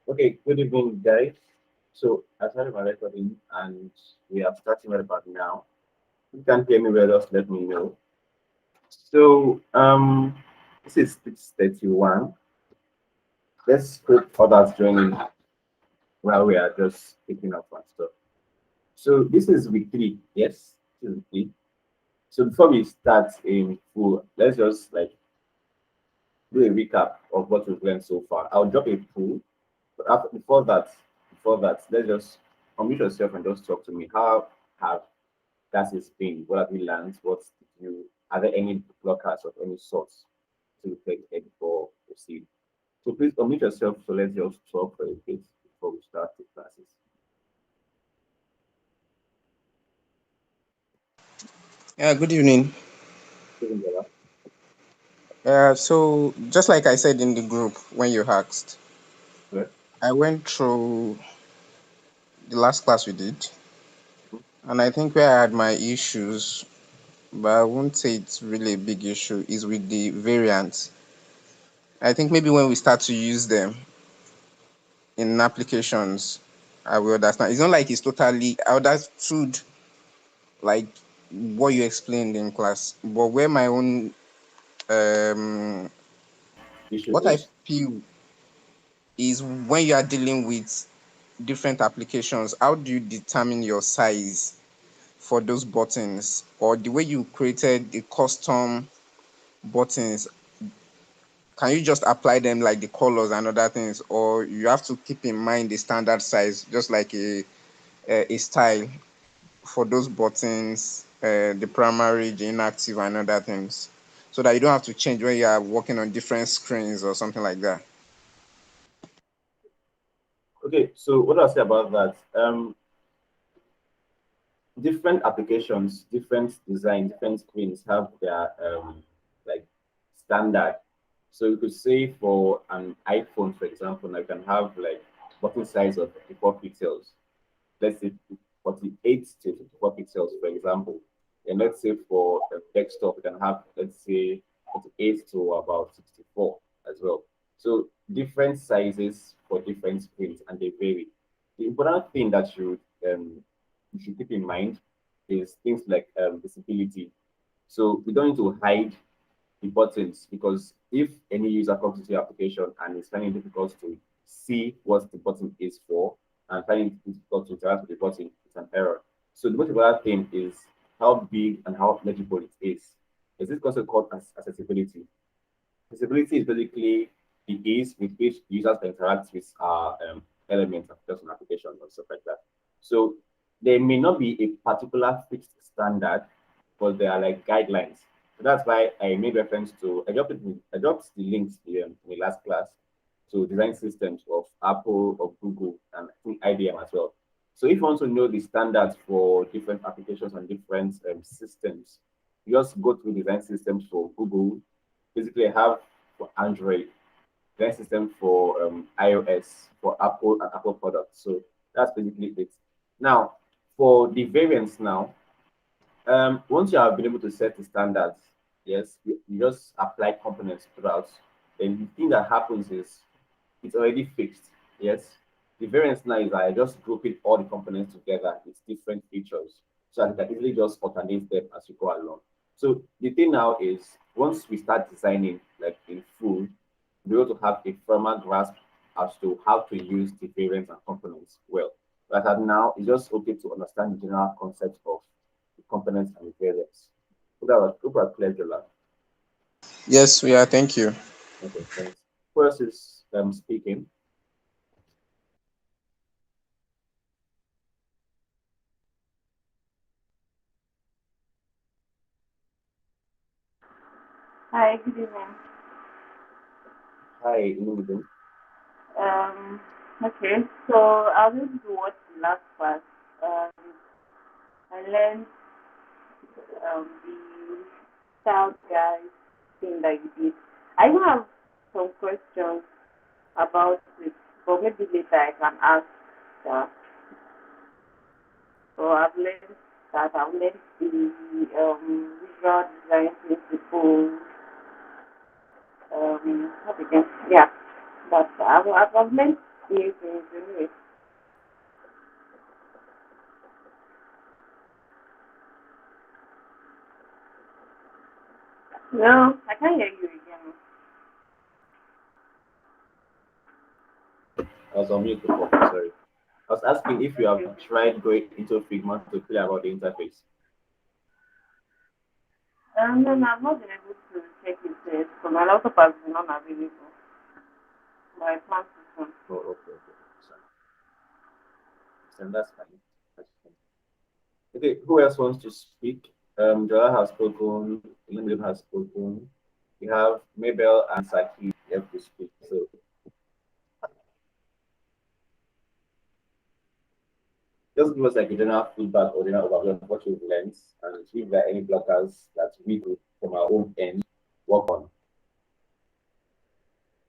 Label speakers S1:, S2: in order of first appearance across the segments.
S1: Okay, good evening, guys. So I started my recording and we are starting right about now. If you can't hear me well, just let me know. So this is 6:31. Let's hope others join in while we are just picking up and stuff. So this is week three. Yes, this is week three. So before we start in full, let's just do a recap of what we've learned so far. I'll drop a poll, but before that, let's just unmute yourself and just talk to me. How have classes been? What have you learned? What did you? Are there any blockers of any sort to reflect before we proceed? So please unmute yourself. So let's just talk for a bit before we start the classes.
S2: Yeah, good evening.
S1: Even better.
S2: So just like I said in the group when you asked,
S1: Good.
S2: I went through the last class we did, and I think where I had my issues, but I won't say it's really a big issue, is with the variants. I think maybe when we start to use them in applications, I will understand. It's not like it's totally, I understood like what you explained in class, but where my own, um,
S1: Issue
S2: what I
S1: is
S2: feel is when you are dealing with different applications, how do you determine your size for those buttons, or the way you created the custom buttons? Can you just apply them like the colors and other things, or you have to keep in mind the standard size, just like a style for those buttons, the primary, the inactive, and other things, so that you don't have to change when you are working on different screens or something like that?
S1: okay. So what I'll say about that? Different applications, different design, different screens have their like standard. So you could say for an iPhone, for example, now you can have like button size of 54 pixels. Let's say 48 to 54 pixels, for example. And let's say for a desktop, you can have let's say 48 to about 64 as well. So different sizes for different screens, and they vary. The important thing that you should keep in mind is things like visibility. So we don't need to hide the buttons because if any user comes into your application and is finding it difficult to see what the button is for and finding it difficult to interact with the button, it's an error. So the most important thing is how big and how legible it is. Is this concept called accessibility? Accessibility is basically the ease with which users interact with our elements of just an application or stuff like that. So there may not be a particular fixed standard, but there are like guidelines. So that's why I made reference to I dropped the links in the last class to design systems of Apple, of Google, and I think IBM as well. So if you want to know the standards for different applications and different systems, you just go through design systems for Google. Basically, I have for Android, design system for iOS, for Apple and Apple products. So that's basically it. Now, for the variants now, once you have been able to set the standards, yes, you just apply components throughout. Then the thing that happens is it's already fixed. Yes. The variance now is I just grouping all the components together with different features. So I can easily just alternate them as you go along. So the thing now is once we start designing like in full, we're able to have a firmer grasp as to how to use the variants and components well. But at now it's just okay to understand the general concept of the components and the variants. Hope I cleared your lab.
S2: Yes, we are. Thank you.
S1: Okay, thanks. Who else is speaking?
S3: Hi, good evening.
S1: Hi, Inudin.
S3: Okay, so I will do what the last part. Um, I learned the child guide thing that you did. I even have some questions about it, but maybe later I can ask that. So I've learned that. I've learned the visual design principles. What again? Yeah, but I've learned this. No, I can't hear you again.
S1: I was on mute before. Sorry. I was asking if you have
S3: Okay.
S1: tried going into Figma to play about the interface.
S3: No, no, I've not been able to check it yet. So my laptop has been unavailable. But I plan to soon.
S1: Oh, okay, okay. Sorry. Then that's fine. That's fine. Okay, who else wants to speak? Joel has spoken, Linda has spoken. We have Mabel and Saki have to speak. So just give us like a general feedback or general overview of what you've learned and if there are any blockers that we could from our own end work on.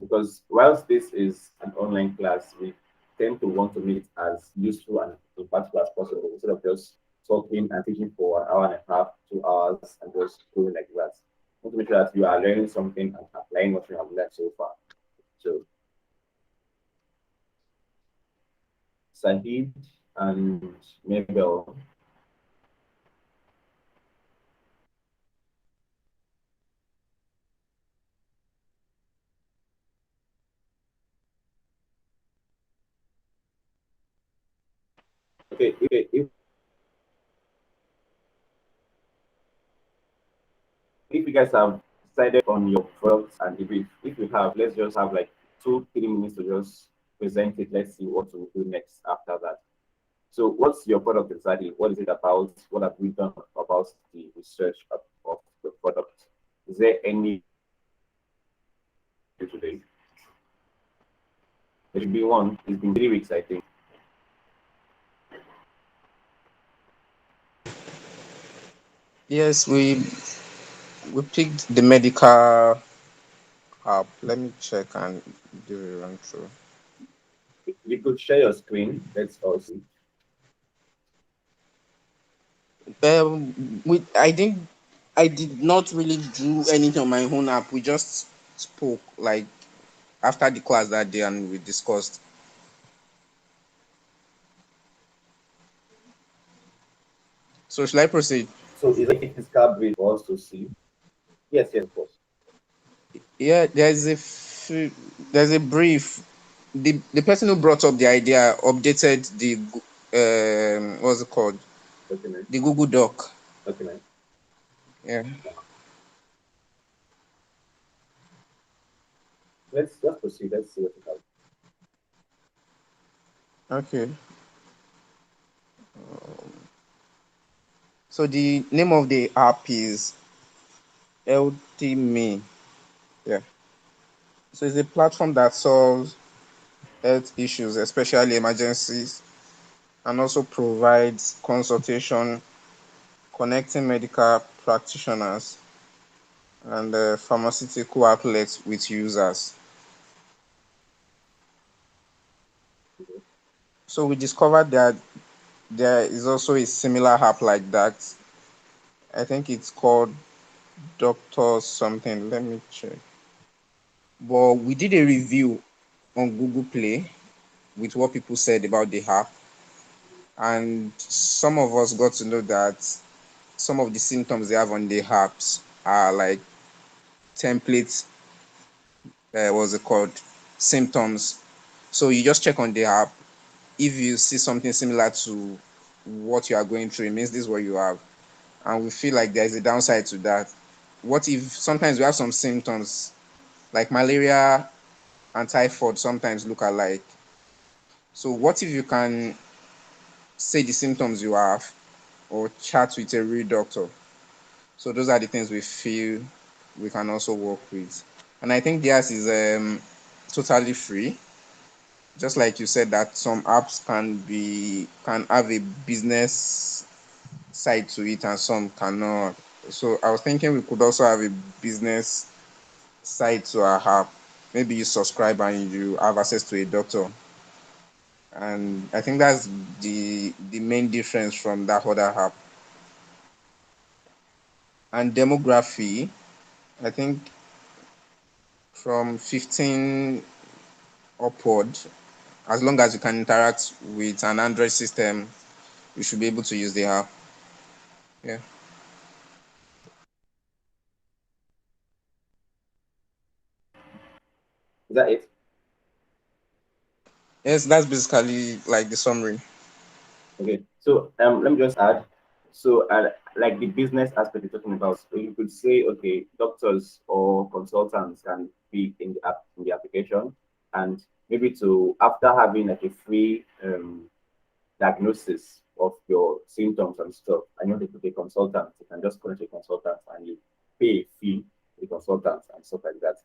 S1: Because whilst this is an online class, we tend to want to make it as useful and impactful as possible instead of just talking and teaching for an hour and a half, 2 hours, and just going like that. We want to make sure that you are learning something and applying what you have learned so far. So, Sahid and Mabel, okay, if you guys have decided on your products and if you have, let's just have like 2, 3 minutes to just present it. Let's see what we'll do next after that. So, what's your product exactly? What is it about? What have we done about the research of the product? Is there any today? There should be one. It's been 3 weeks, I think.
S2: Yes, we picked the medical app. Let me check and do a run through.
S1: You could share your screen. Let's all see.
S2: I did not really do anything on my own app. We just spoke like after the class that day and we discussed. So should I proceed?
S1: So, is it a physical brief for us to see? Yes, yes, of course.
S2: Yeah, there's a brief. The person who brought up the idea updated the what's it called?
S1: Document.
S2: The Google Doc.
S1: Document.
S2: Yeah.
S1: Let's proceed. Let's see what we have.
S2: Okay. So the name of the app is Healthy Me. Yeah. So it's a platform that solves health issues, especially emergencies, and also provides consultation, connecting medical practitioners and pharmaceutical outlets with users. So we discovered that there is also a similar app like that. I think it's called Doctor something. Let me check. But we did a review on Google Play with what people said about the app, and some of us got to know that some of the symptoms they have on the apps are like templates. What's it called? Symptoms. So you just check on the app. If you see something similar to what you are going through, it means this is what you have. And we feel like there is a downside to that. What if sometimes we have some symptoms like malaria and typhoid sometimes look alike? So what if you can say the symptoms you have or chat with a real doctor? So those are the things we feel we can also work with. And I think theirs is totally free. Just like you said that some apps can have a business side to it and some cannot. So I was thinking we could also have a business side to our app. Maybe you subscribe and you have access to a doctor. And I think that's the main difference from that other app. And demography, I think from 15 upward, as long as you can interact with an Android system, you should be able to use the app. Yeah.
S1: that it?
S2: Yes, that's basically like the summary.
S1: Okay, so let me just add. So, like the business aspect you're talking about, so you could say, okay, doctors or consultants can be in the app in the application, and maybe to after having like a free diagnosis of your symptoms and stuff, and you want to put a consultant, you can just connect a consultant and you pay a fee to the consultant and stuff like that.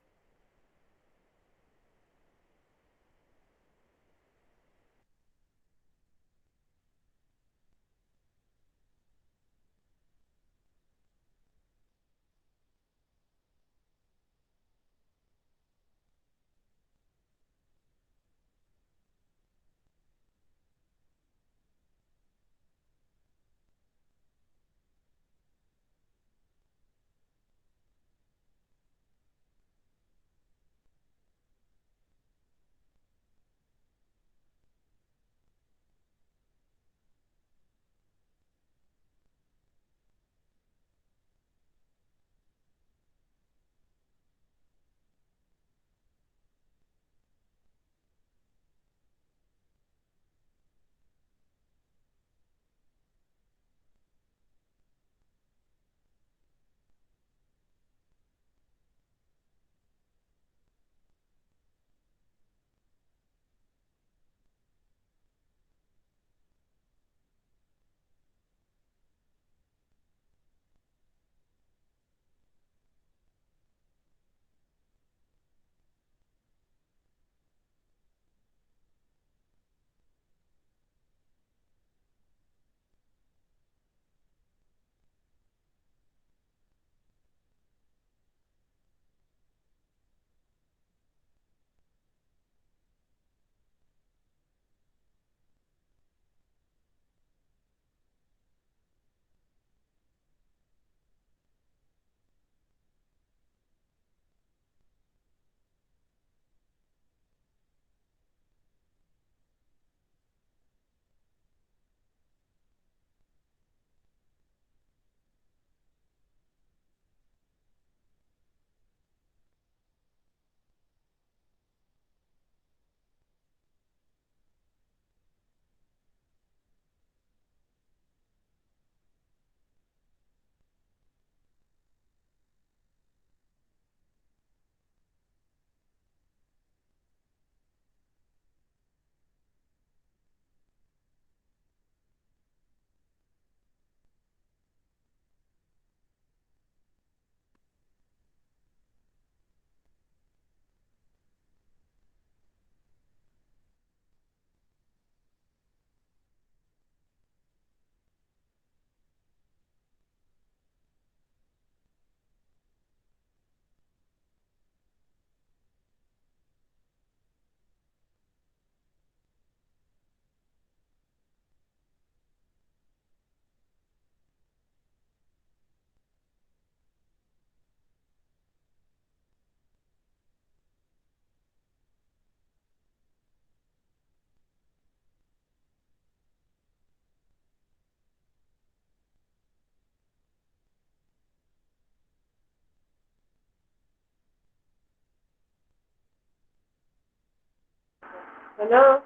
S3: Hello?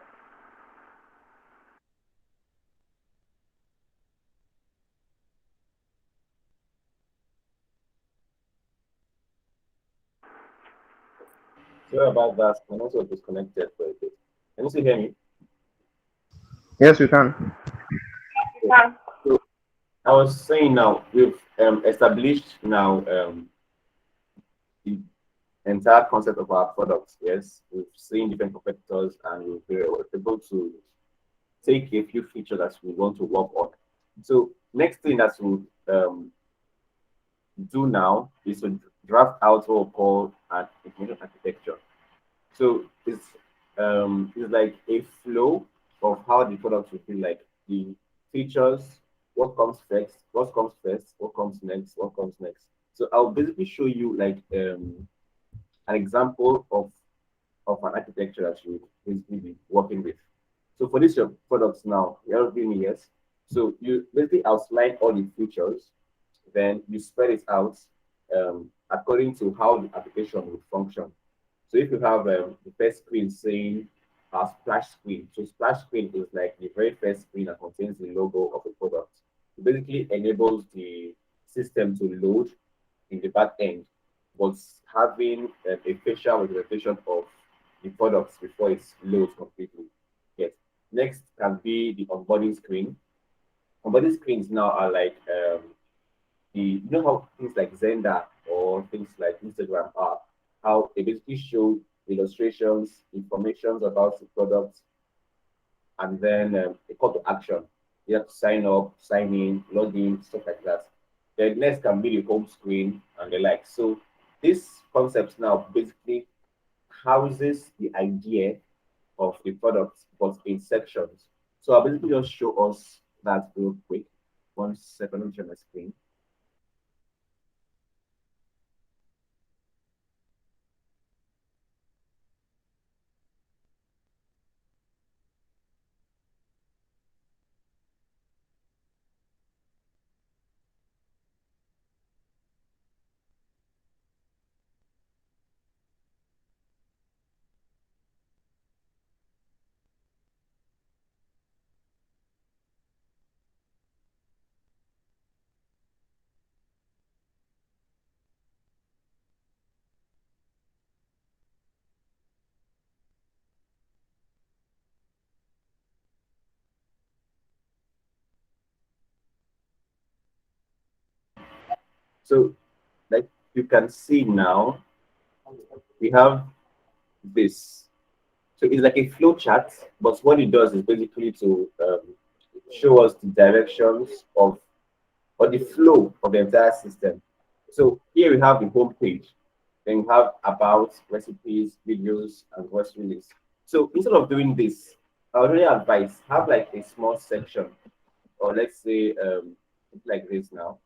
S1: Sorry about that. I'm also disconnected for a bit. Can you still hear me?
S2: Yes, we can.
S1: Okay. So I was saying now we've established now the entire concept of our products. Yes, we've seen different competitors and we're able to take a few features that we want to work on. So next thing that we do now is to draft out what we call an information architecture. So it's like a flow of how the product should be like the features, what comes next, what comes next. So I'll basically show you like an example of an architecture that you basically be working with. So for this your products now, you're giving me yes. So you basically outline all the features, then you spread it out according to how the application will function. So if you have the first screen saying splash screen, so splash screen is like the very first screen that contains the logo of the product. It basically enables the system to load in the back end, but having a facial representation of the products before it loads completely. Yes. Next can be the onboarding screen. Onboarding screens now are like the you know how things like Zenda or things like Instagram are, how they basically show illustrations, informations about the product, and then a call to action. You have to sign up, sign in, log in, stuff like that. The next can be the home screen and the like. So this concept now basically houses the idea of the product, but in sections. So I'll basically just show us that real quick. One second, let me share my screen. So like you can see now, we have this. So it's like a flow chart, but what it does is basically to show us the directions of or the flow of the entire system. So here we have the home page. Then you have about recipes, videos, and what's released. So instead of doing this, I would really advise have like a small section, or let's say like this now.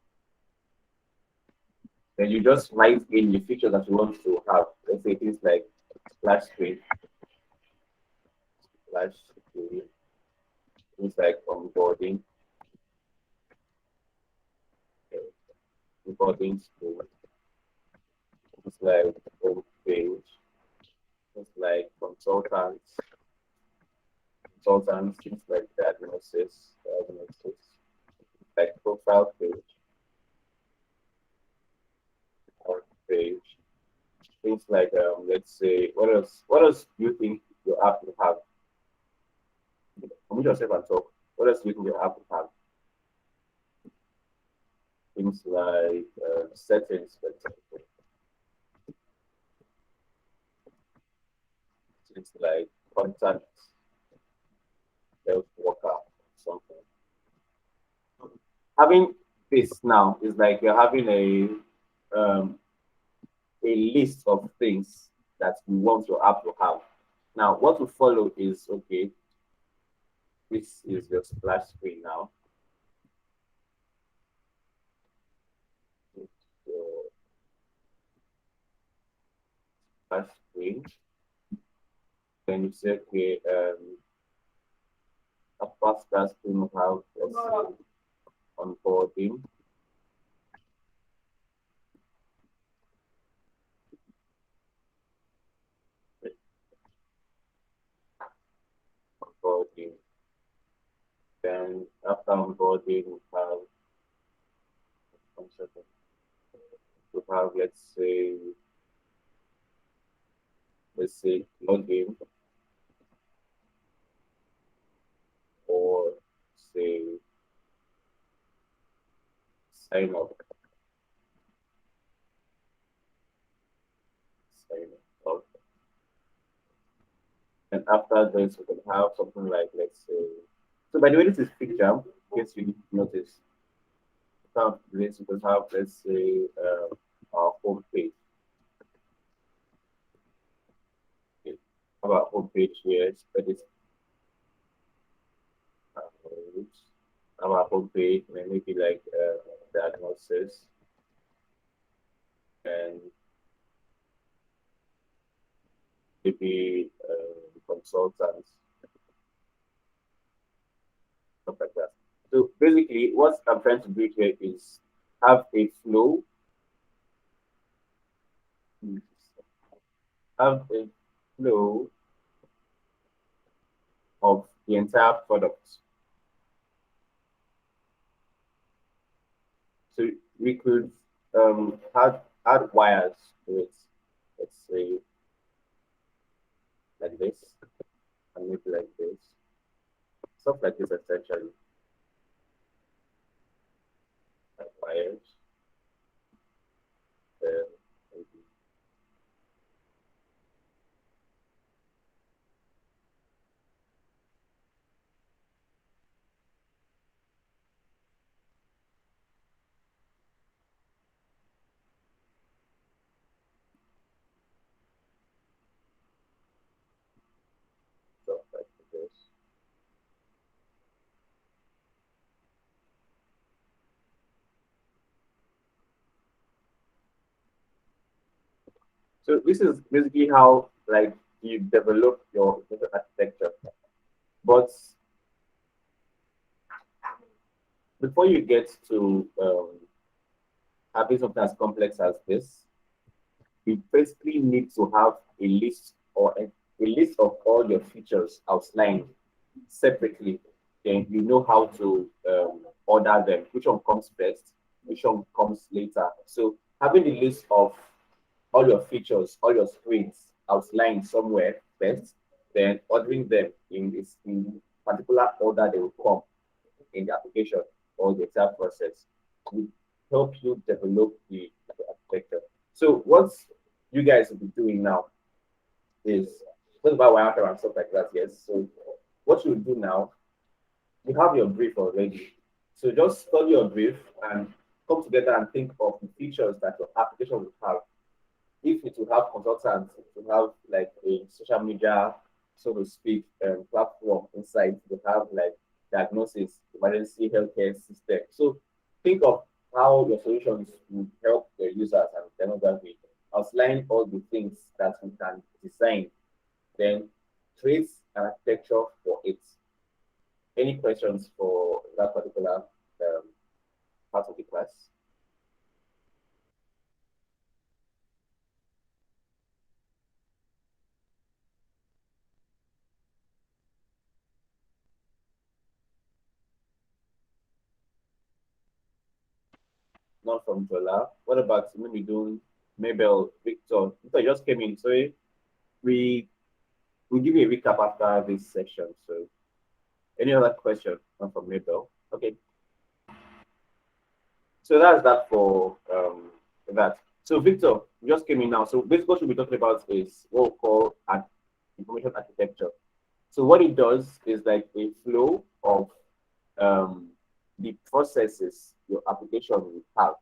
S1: Then you just write in the features that you want to have. Let's say things like splash screen, splash screen, things like onboarding, onboarding screen, things like home page, things like consultants, things like diagnosis, like profile page, or page, things like let's say what else do you think your app will have? Unmute yourself and talk. What else do you think your app will have? Things like settings, for example, things like contact health worker, something. Having this now is like you're having a list of things that you want your app to have. Now, what will follow is okay, this is your splash screen now. Your splash screen. Then you say, okay, after splash screen, we have onboarding, onboarding. Then after onboarding, one second, we have let's say login or say sign up, sign up. And after this, we can have something like, let's say, so by the way, this is picture, in case you didn't notice. After this, we can have, let's say, our home page. Okay. Have our home page here, spread it. Have our home page, maybe like diagnosis and maybe consultants, stuff like that. So basically, what I'm trying to do here is have a flow, have a flow of the entire product. So we could add wires to it. Let's say like this, and maybe like this. Stuff like this essentially. Like wires. Maybe stuff like this. So this is basically how like you develop your architecture. But before you get to having something as complex as this, you basically need to have a list or a list of all your features outlined separately. Then you know how to order them, which one comes first, which one comes later. So having the list of all your features, all your screens outlined somewhere first, then ordering them in this in particular order they will come in the application or the entire process will help you develop the architecture. So what you guys will be doing now is talk about Wi-Fi and stuff like that. Yes. So what you do now, you have your brief already. So just study your brief and come together and think of the features that your application will have. If it will have consultants, it will have like a social media, so to speak, platform inside. It will have like diagnosis, emergency healthcare system. So think of how your solutions will help your users and demographic. Outline all the things that we can design, then create an architecture for it. Any questions for that particular part of the class? Not from Jola. What about maybe doing Mabel, Victor? Victor just came in, so we we'll give you a recap after this session. So, any other question? Not from Mabel. Okay, so that's that for that. So, Victor, you just came in now. So, basically, what we'll be talking about is what we call an information architecture. So, what it does is like a flow of um, the processes your application will have.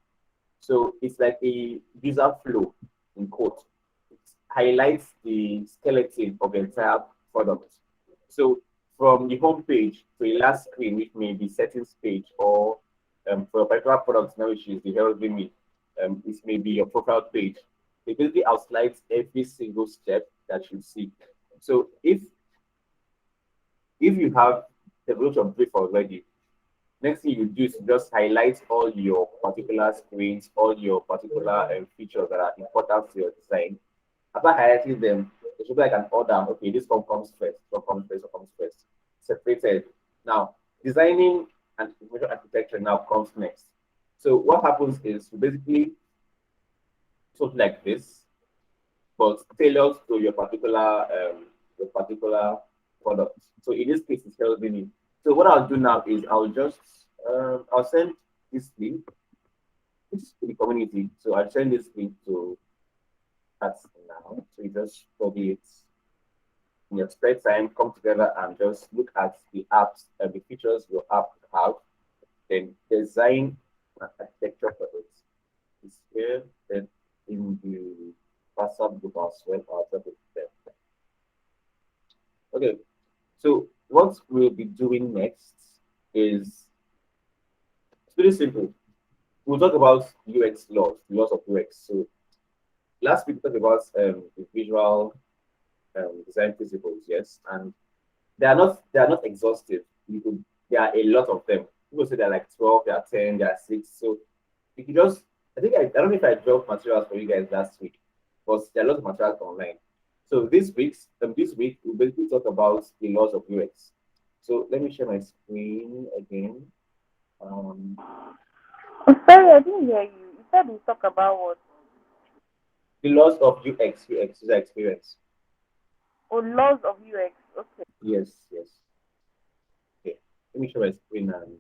S1: So it's like a user flow in quote. It highlights the skeleton of the entire product. So from the home page to the last screen, which may be settings page, or for a particular product now, which is the health limit, this may be your profile page. It basically outlines every single step that you see. So if you have developed your brief already, next thing you do is just highlight all your particular screens, all your particular features that are important to your design. After highlighting them, it should be like an order. Okay, this one comes first, this one comes first, this one comes first. Separated. Now, designing and information architecture now comes next. So what happens is you basically something like this, but tailored to your particular product. So in this case, it's helping me. So what I'll do now is I'll send this link to the community. So I'll send this link to us now. So you just study it in your spare time, come together and just look at the apps and the features your app have, then design an architecture for it. It's here and in the WhatsApp group as well. I'll drop it there. Okay, so what we'll be doing next is it's pretty simple. We'll talk about UX laws of UX. So last week we talked about the visual design principles, yes, and they are not exhaustive. There are a lot of them. People say there are like 12, there are 10, there are 6. So you can just I don't know if I dropped materials for you guys last week, but there are lots of materials online. So this week we basically talk about the laws of UX. So let me share my screen again. Um,
S3: I'm sorry, I didn't hear you. You said we talk about what?
S1: the laws of UX, user experience.
S3: Oh, laws of UX. Okay.
S1: Yes, yes. Okay. Let me share my screen and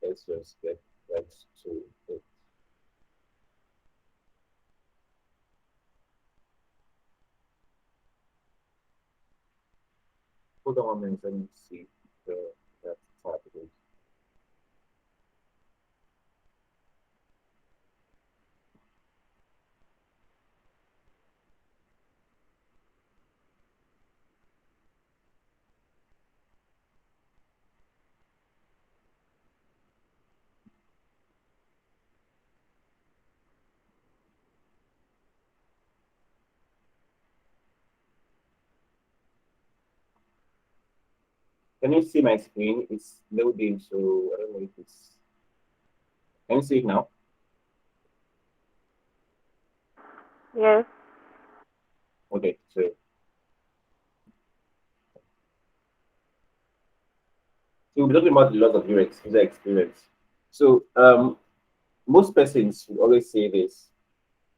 S1: let's just get right to it. Hold on 1 minute. Let me see the that tab again. Can you see my screen? It's loading, so I don't know if it's. Can you see it now?
S3: Yes.
S1: Okay, so we're talking about the laws of UX, user experience. So most persons will always say this.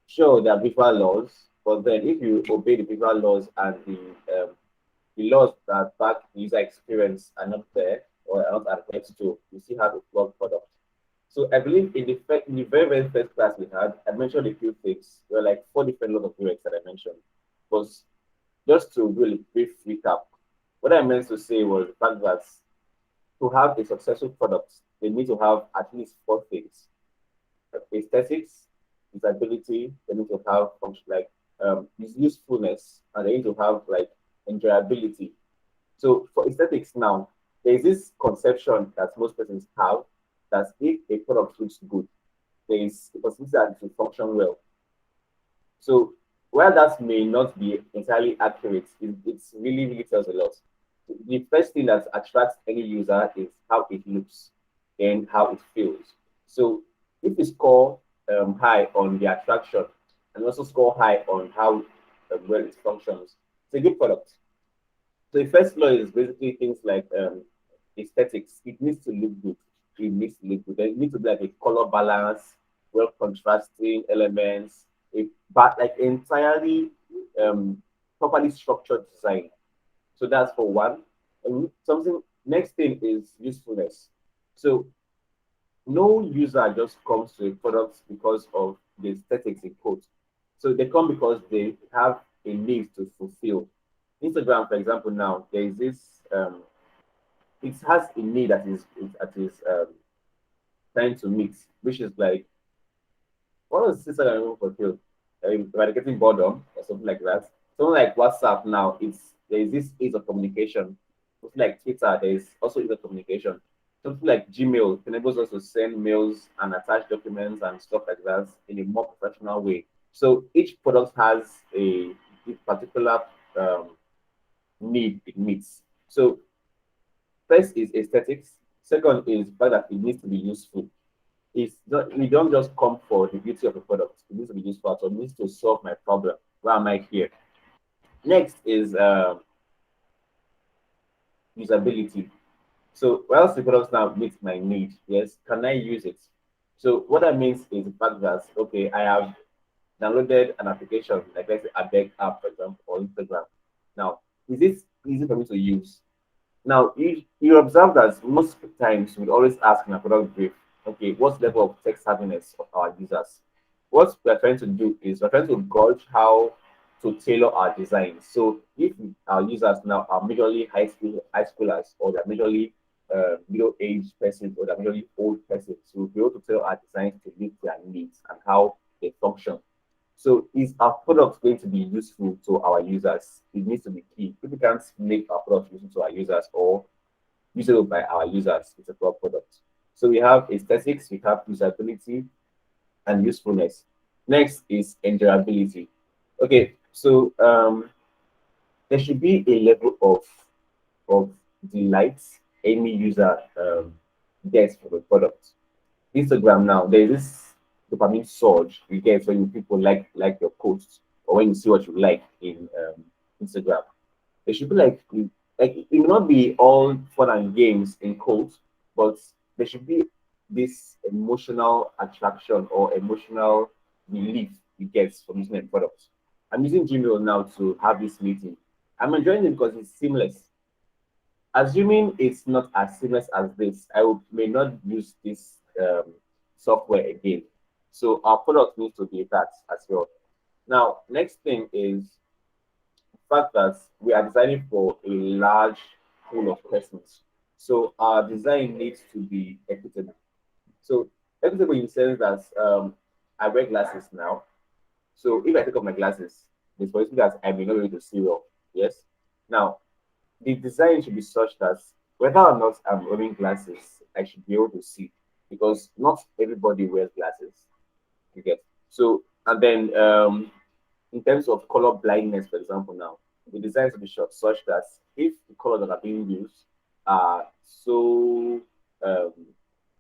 S1: Sure, there are visual laws, but then if you obey the visual laws and the laws that back the user experience are not there or are not adhered to, you see how to flog product. So I believe in the very, very first class we had, I mentioned a few things. There were like four different laws of UX that I mentioned. Because just to do a brief recap, what I meant to say was the fact that to have a successful product, they need to have at least four things: aesthetics, usability, they need to have function like usefulness, and they need to have like enjoyability. So for aesthetics now, there is this conception that most persons have that if a product looks good, there is a possibility that it will function well. So while that may not be entirely accurate, it's really, really tells a lot. The first thing that attracts any user is how it looks and how it feels. So if you score high on the attraction and also score high on how well it functions, it's a good product. So the first law is basically things like aesthetics. It needs to look good. It needs to look good. There needs to be like a color balance, well contrasting elements, but like entirely properly structured design. So that's for one. And something next thing is usefulness. So no user just comes to a product because of the aesthetics in quote. So they come because they have a need to fulfill. Instagram, for example, now there is this it has a need that is trying to meet, which is like what was Instagram even fulfill? Eradicating boredom or something like that. Something like WhatsApp now, there is this ease of communication. Something like Twitter, there is also ease of communication. Something like Gmail enables us to send mails and attach documents and stuff like that in a more professional way. So each product has a particular um, need it meets. So first is aesthetics. Second is the fact that it needs to be useful. It's not, we don't just come for the beauty of a product. It needs to be useful. So it needs to solve my problem. Why am I here? Next is usability. So while the products now meet my need, yes, can I use it? So what that means is the fact that okay, I have downloaded an application, like let's say a Beg app, for example, or Instagram. Now, is it easy for me to use? Now, you observe that most times we always ask in a product brief, okay, what's level of tech savviness of our users? What we're trying to do is we're trying to gauge how to tailor our design. So if our users now are majorly high schoolers, or they're majorly middle-aged persons, or they're majorly old persons, so we'll be able to tailor our designs to meet their needs and how they function. So is our product going to be useful to our users? It needs to be key. If we can't make our product useful to our users or usable by our users, it's a poor product. So we have aesthetics, we have usability and usefulness. Next is enjoyability. Okay, so there should be a level of delight any user gets from the product. Instagram now, there's this dopamine surge you get when people like your posts or when you see what you like in Instagram. It should be like it will not be all fun and games in code, but there should be this emotional attraction or emotional relief you get from using a product. I'm using Gmail now to have this meeting. I'm enjoying it because it's seamless. Assuming it's not as seamless as this, may not use this software again. So our product needs to be that as well. Now, next thing is the fact that we are designing for a large pool of persons. So our design needs to be equitable. So equitable in the sense that I wear glasses now. So if I take off my glasses, it's for instance that I may not be able to see well. Yes. Now the design should be such that whether or not I'm wearing glasses, I should be able to see because not everybody wears glasses. You get so, and then in terms of color blindness, for example, now the design should be short such that if the colors that are being used are so um,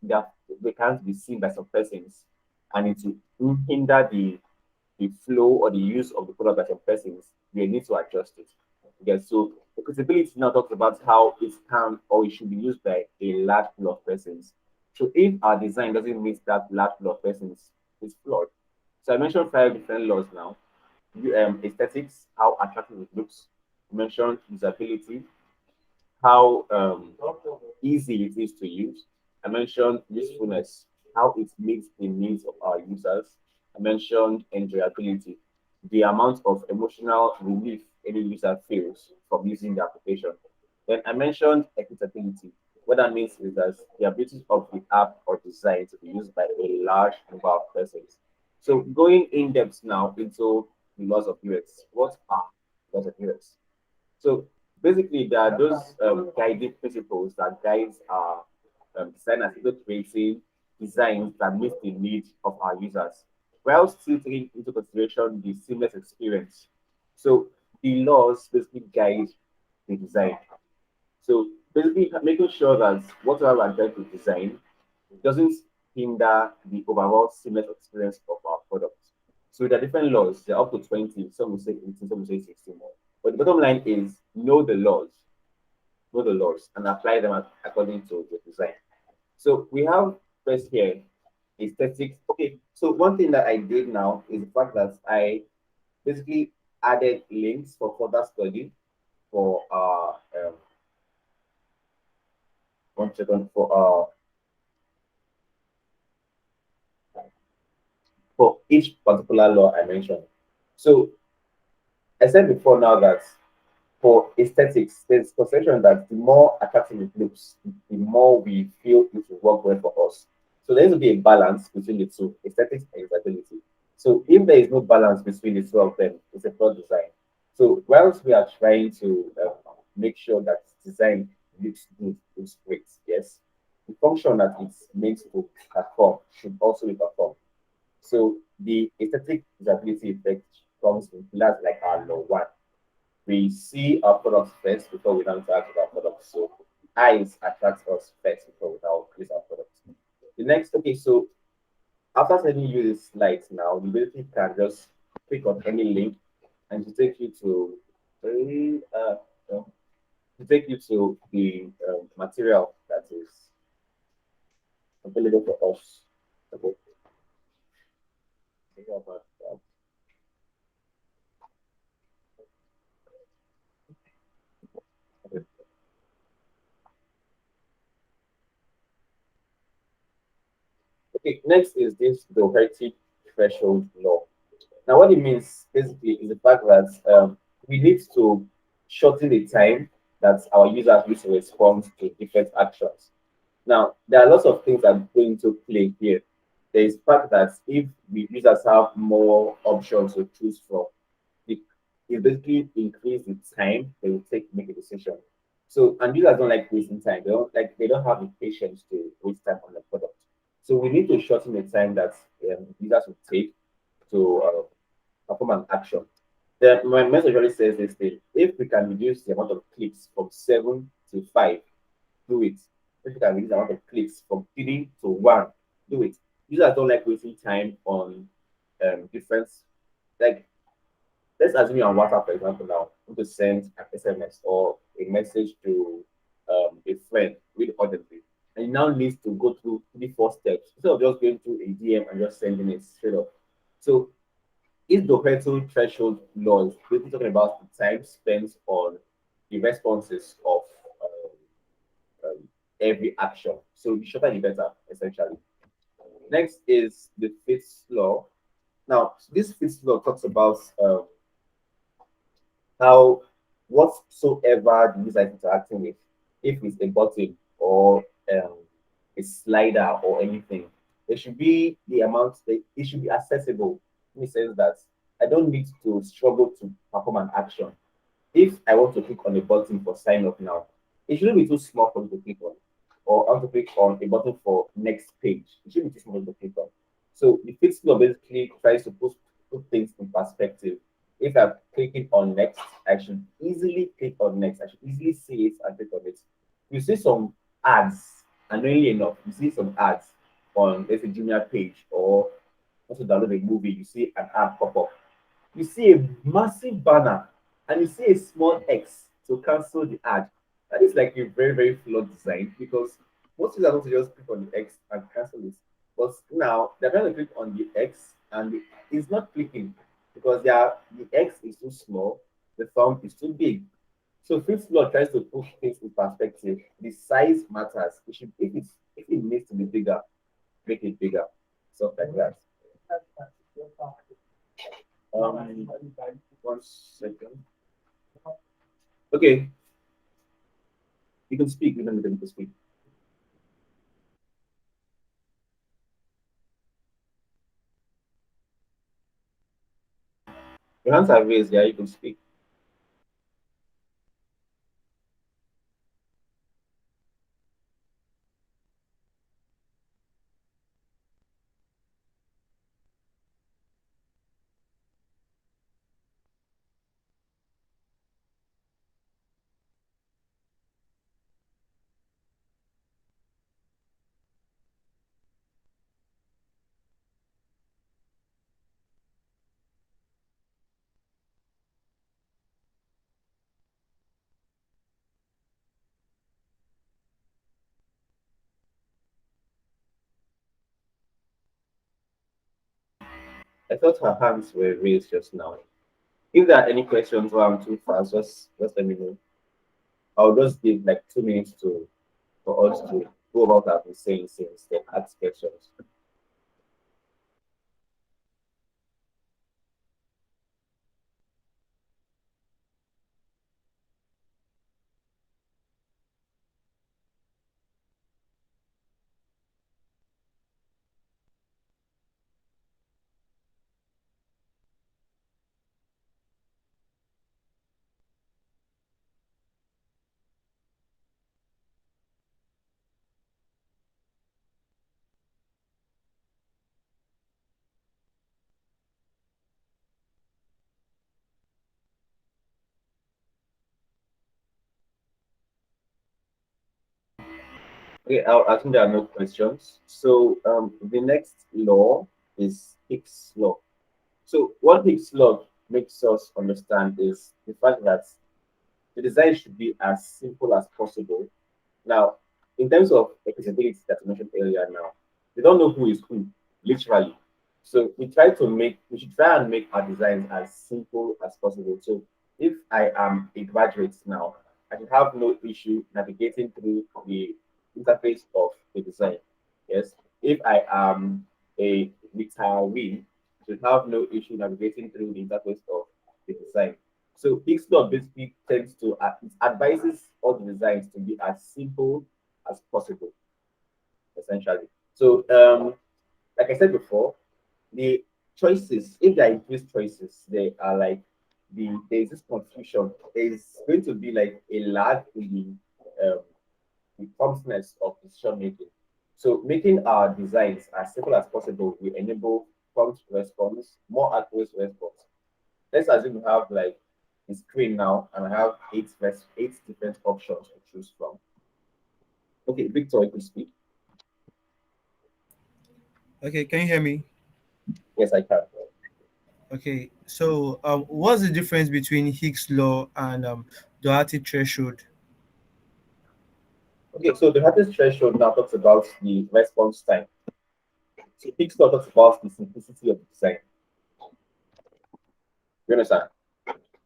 S1: that they can't be seen by some persons, and it will hinder the flow or the use of the product by some persons, we need to adjust it. Okay, so accessibility now talks about how it can or it should be used by a large pool of persons. So if our design doesn't meet that large pool of persons, it's flawed. So I mentioned five different laws now. Aesthetics, how attractive it looks. I mentioned usability, how easy it is to use. I mentioned usefulness, how it meets the needs of our users. I mentioned enjoyability, the amount of emotional relief any user feels from using the application. Then I mentioned equitability. What that means is that the ability of the app or design to be used by a large number of persons. So going in depth now into the laws of UX. What are laws of UX? So basically, there are those guiding principles that guides our designers into creating designs that meet the needs of our users, while still taking into consideration the seamless experience. So the laws basically guide the design. So basically, making sure that whatever we're trying to design doesn't hinder the overall seamless experience of our product. So there are different laws. There are up to 20. Some will say 18, some will say 16 more. But the bottom line is know the laws, and apply them according to the design. So we have first here aesthetics. Okay, so one thing that I did now is the fact that I basically added links for further study for one second for each particular law I mentioned. So I said before now that for aesthetics, there's perception that the more attractive it looks, the more we feel it will work well for us. So there needs to be a balance between the two, aesthetics and usability. So if there is no balance between the two of them, it's a flawed design. So whilst we are trying to make sure that design looks good, looks great, yes, the function that it's meant to perform should also be performed. So the aesthetic usability effect comes in pillars like our law one. We see our products first before we now interact with our products. So eyes attract us first before we now use our products. The next, okay, so after sending you this slides now, you basically can just click on any link and to take you to uh, to take you to the material that is available for us. Okay. Okay, next is this Doherty threshold law. Now, what it means basically is the fact that we need to shorten the time that our users use to respond to different actions. Now, there are lots of things that go into play here. There is the fact that if the users have more options to choose from, it, it basically increase the time they will take to make a decision. So, and users don't like wasting time. They don't have the patience to waste time on the product. So we need to shorten the time that users will take to perform an action. Then my message really says this thing: if we can reduce the amount of clicks from 7 to 5, do it. If you can reduce the amount of clicks from 3 to 1, do it. Users don't like wasting time on different, like Let's assume you're on WhatsApp, for example, now, you want to send an SMS or a message to a friend really urgently, and you now need to go through 3, 4 steps instead of just going through a DM and just sending it straight up. So, if the Pareto threshold laws, we're talking about the time spent on the responses of every action. So, the shorter the better, essentially. Next is the fifth law. Now, this fifth law talks about how whatsoever the user is interacting with, if it's a button or a slider or anything, there should be the amount that it should be accessible in the sense that I don't need to struggle to perform an action. If I want to click on a button for sign up now, it shouldn't be too small for me to click on. Or I want to click on a button for next page. It shouldn't be too small to click on. So the fixed law basically tries to put things in perspective. If I'm clicking on next, I should easily click on next. I should easily see it and click on it. You see some ads, annoyingly enough, you see some ads on let's say junior page or also download a movie, you see an ad pop up, you see a massive banner and you see a small X to cancel the ad. That is like a very, very flawed design because most users want to just click on the X and cancel it. But now they're trying to click on the X and it's not clicking because the X is too small, the thumb is too big. So fifth law tries to put things in perspective. The size matters. It should if it needs to be bigger, make it bigger. Stuff like that. Um, 1 second. Okay, you can speak. You don't need to speak. Your hands are raised. Yeah, you can speak. I thought her hands were raised just now. If there are any questions or I'm too fast, just let me know. I'll just give like 2 minutes to for us to go about what I've been saying since then ask questions. Okay, I think there are no questions. So the next law is Hicks law. So what Hicks law makes us understand is the fact that the design should be as simple as possible. Now, in terms of accessibility that I mentioned earlier now, they don't know who is who, literally. So we should try and make our designs as simple as possible. So if I am a graduate now, I should have no issue navigating through the interface of the design. Yes. If I am a retiree, I should have no issue navigating through the interface of the design. So Pixlr basically tends to it advises all the designs to be as simple as possible, essentially. So like I said before, the choices, if there are increased choices, they are like there's this confusion. There's going to be like a lag in the promptness of decision making. So making our designs as simple as possible will enable prompt response, more accurate response. Let's assume we have like a screen now and I have eight different options to choose from. Okay, Victor, you can speak.
S4: Okay, can you hear me?
S1: Yes, I can.
S4: Okay, so what's the difference between Higgs law and Doherty threshold?
S1: Okay, so the hardest threshold now talks about the response time. So Higgs law talks about the simplicity of the design. You understand?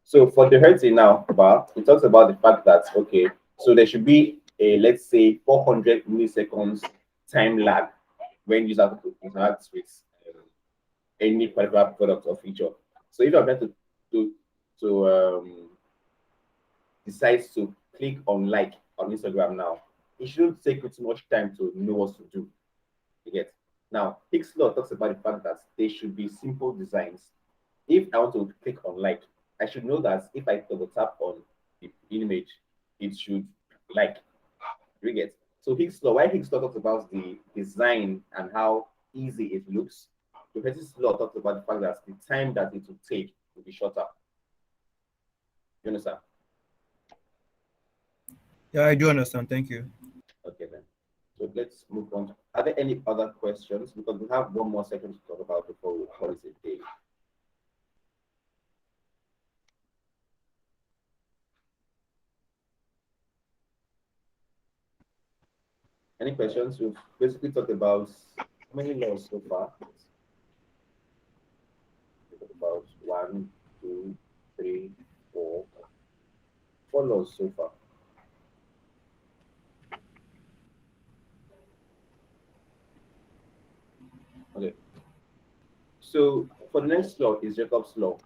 S1: So for the Hertz now, it talks about the fact that okay, so there should be a, let's say, 400 milliseconds time lag when user interact with any particular product or feature. So if you're going to to decide to click on like on Instagram now, it shouldn't take you too much time to know what to do. You get now. Higgs law talks about the fact that they should be simple designs. If I want to click on like, I should know that if I double tap on the image, it should like. You get so Higgs law. Why Higgs law talks about the design and how easy it looks. The Higgs law talks about the fact that the time that it will take will be shorter. You understand?
S4: Yeah, I do understand. Thank you.
S1: Okay then. So let's move on. Are there any other questions? Because we have one more section to talk about before we call it a day. Any questions? We've basically talked about how many laws so far? We talked about one, two, three, four laws so far. Okay. So for the next law is Jacob's law.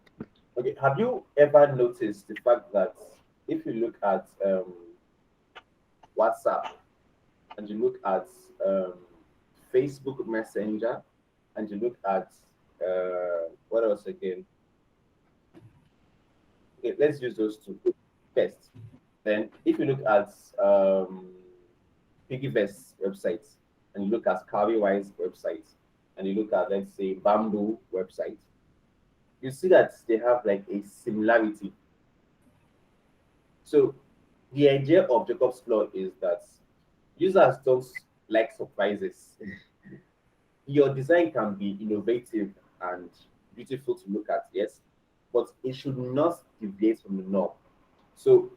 S1: Okay. Have you ever noticed the fact that if you look at WhatsApp and you look at um, Facebook Messenger and you look at what else again? Okay, let's use those two first. Then, if you look at Piggyvest websites and you look at Cowrywise websites and you look at, let's say, Bamboo website, you see that they have like a similarity. So, the idea of Jacob's law is that users don't like surprises. Your design can be innovative and beautiful to look at, yes, but it should not deviate from the norm. So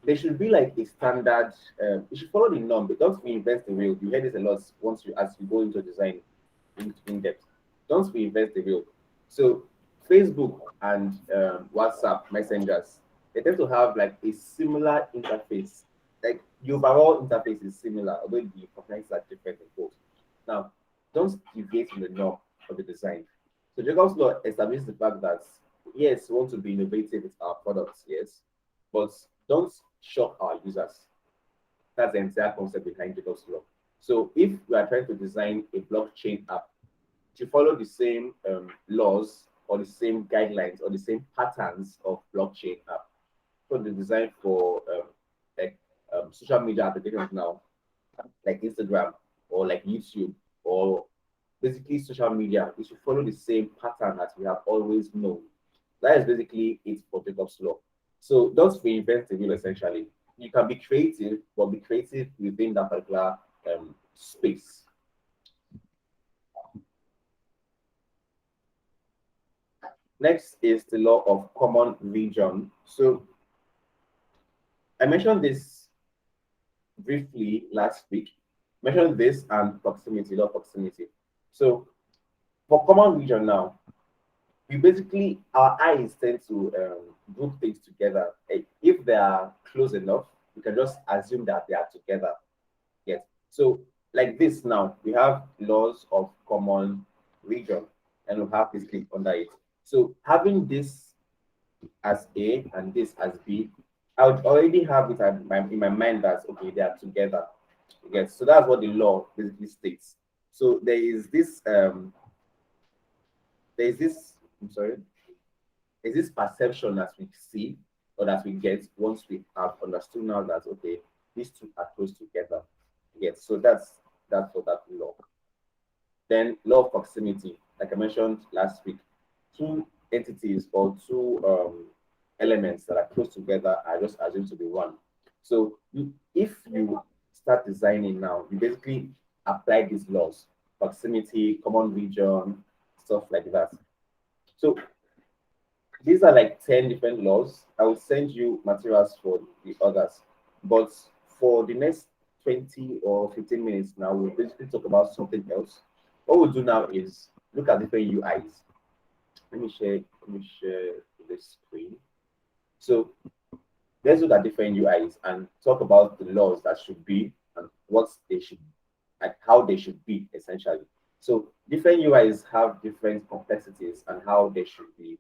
S1: there should be like a standard. You should follow the norm, but don't reinvent the wheel. You hear this a lot once you as you go into design in depth. Don't reinvent the wheel. So Facebook and WhatsApp messengers, they tend to have like a similar interface. Like the overall interface is similar, although the functionalities are different in both. Now, don't deviate from the norm of the design. So Jacob's law establishes the fact that yes, we want to be innovative with our products, yes, but don't shock our users. That's the entire concept behind Jacob's law. So if we are trying to design a blockchain app to follow the same laws or the same guidelines or the same patterns of blockchain app, for the design for like social media applications now, like Instagram or like YouTube or basically social media, we should follow the same pattern that we have always known. That is basically it for Jacob's law. So don't reinvent the wheel essentially. You can be creative, but be creative within that particular space. Next is the law of common region. So I mentioned this briefly last week. Mentioned this and proximity, law of proximity. So for common region now, we basically our eyes tend to group things together. If they are close enough, we can just assume that they are together. Yes. So like this now, we have laws of common region, and we have this click under it. So having this as A and this as B, I would already have it in my mind that okay, they are together. Yes. So that's what the law basically states. So there is this. I'm sorry. Is this perception that we see or that we get once we have understood now that okay, these two are close together. Yes, so that's for that law. Then law of proximity, like I mentioned last week, two entities or two elements that are close together are just assumed to be one. So if you start designing now, you basically apply these laws, proximity, common region, stuff like that. So These are like 10 different laws. I will send you materials for the others. But for the next 20 or 15 minutes now, we'll basically talk about something else. What we'll do now is look at different UIs. Let me share this screen. So let's look at different UIs and talk about the laws that should be and what they should and how they should be essentially. So different UIs have different complexities and how they should be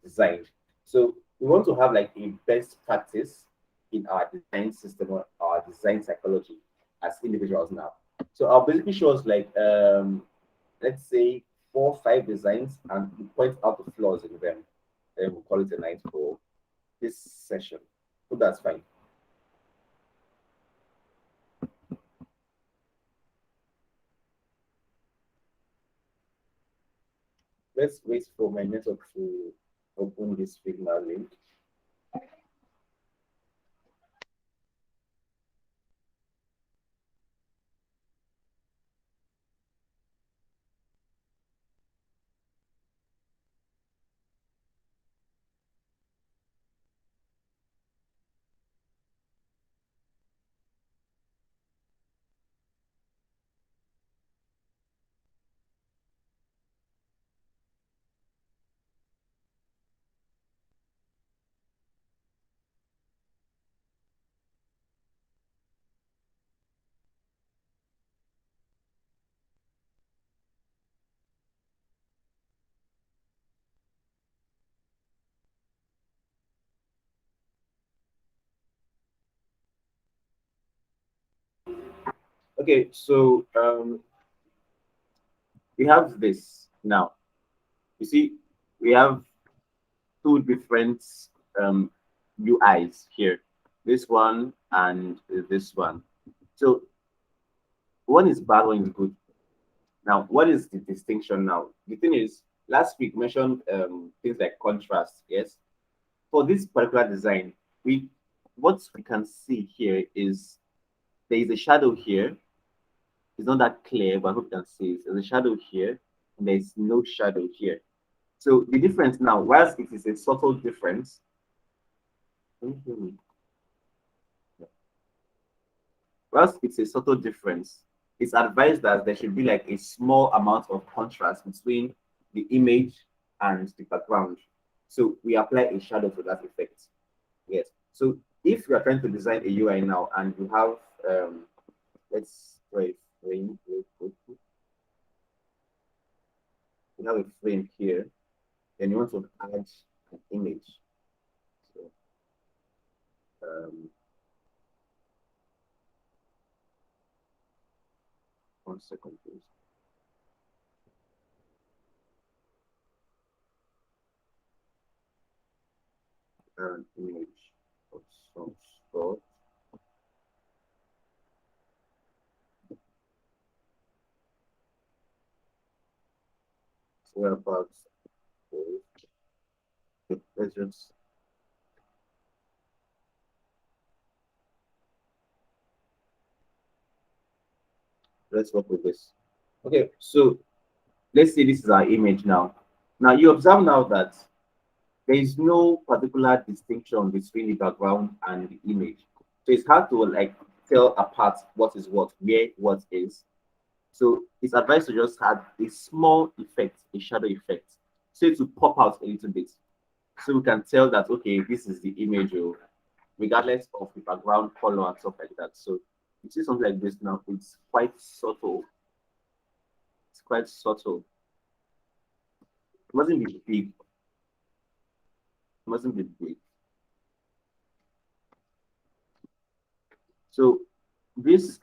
S1: designed. So we want to have like a best practice in our design system or our design psychology as individuals now. So I'll basically show us like let's say 4 or 5 designs and we point out the flaws in them. Then we'll call it a night for this session. So that's fine. Let's wait for my network to open this Figma link. Okay, so we have this now. You see, we have two different um, UIs here. This one and this one. So one is bad, one is good. Now, what is the distinction now? The thing is, last week mentioned things like contrast. Yes, for this particular design, we what we can see here is there is a shadow here. It's not that clear, but I hope you can see it. There's a shadow here, and there's no shadow here. So the difference now, whilst it is a subtle difference, mhm, whilst it's a subtle difference, it's advised that there should be like a small amount of contrast between the image and the background. So we apply a shadow to that effect. Yes. So if you are trying to design a UI now and you have let's wait, you have a frame here, then you want to add an image. So um 1 second please. An image of some sort. Whereabouts? Let's just let's work with this. Okay, so let's say this is our image now. Now you observe now that there is no particular distinction between the background and the image. So it's hard to like tell apart what is what, where what is. So it's advised to just add a small effect, a shadow effect, so to pop out a little bit. So we can tell that okay, this is the image, regardless of the background color and stuff like that. So you see something like this now, it's quite subtle. It's quite subtle. It mustn't be big. It mustn't be big. So this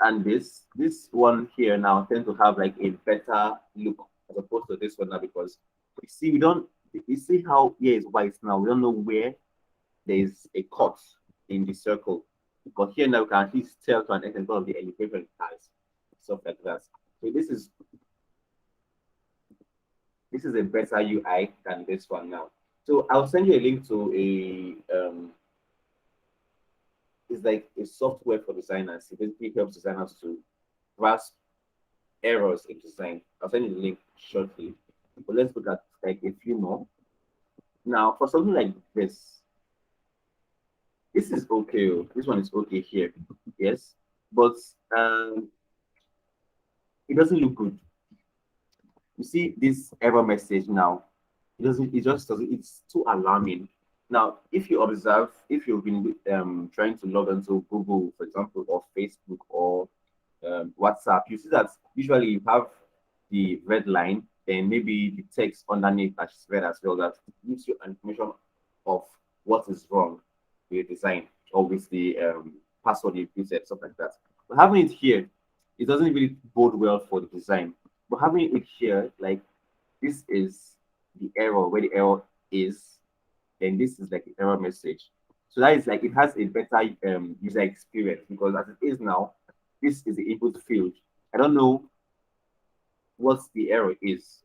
S1: one here now tend to have like a better look as opposed to this one now because we see we don't you see how here is white now. We don't know where there is a cut in the circle. But here now we can at least tell to an extent of the elevation it has, stuff like that. So this is a better UI than this one now. So I'll send you a link to a it's like a software for designers. It basically helps designers to grasp errors in design. I'll send you the link shortly. But let's look at like a few more. Now, for something like this is okay. Oh, this one is okay here. Yes, but um, it doesn't look good. You see this error message now. It doesn't. It just doesn't. It's too alarming. Now, if you observe, if you've been trying to log into Google, for example, or Facebook or WhatsApp, you see that usually you have the red line, then maybe the text underneath that is red as well that gives you information of what is wrong with the design or with the password you set, stuff like that. But having it here, it doesn't really bode well for the design. But having it here, like this is the error where the error is, then this is like the error message. So that is like it has a better user experience because as it is now, this is the input field. I don't know what the error is.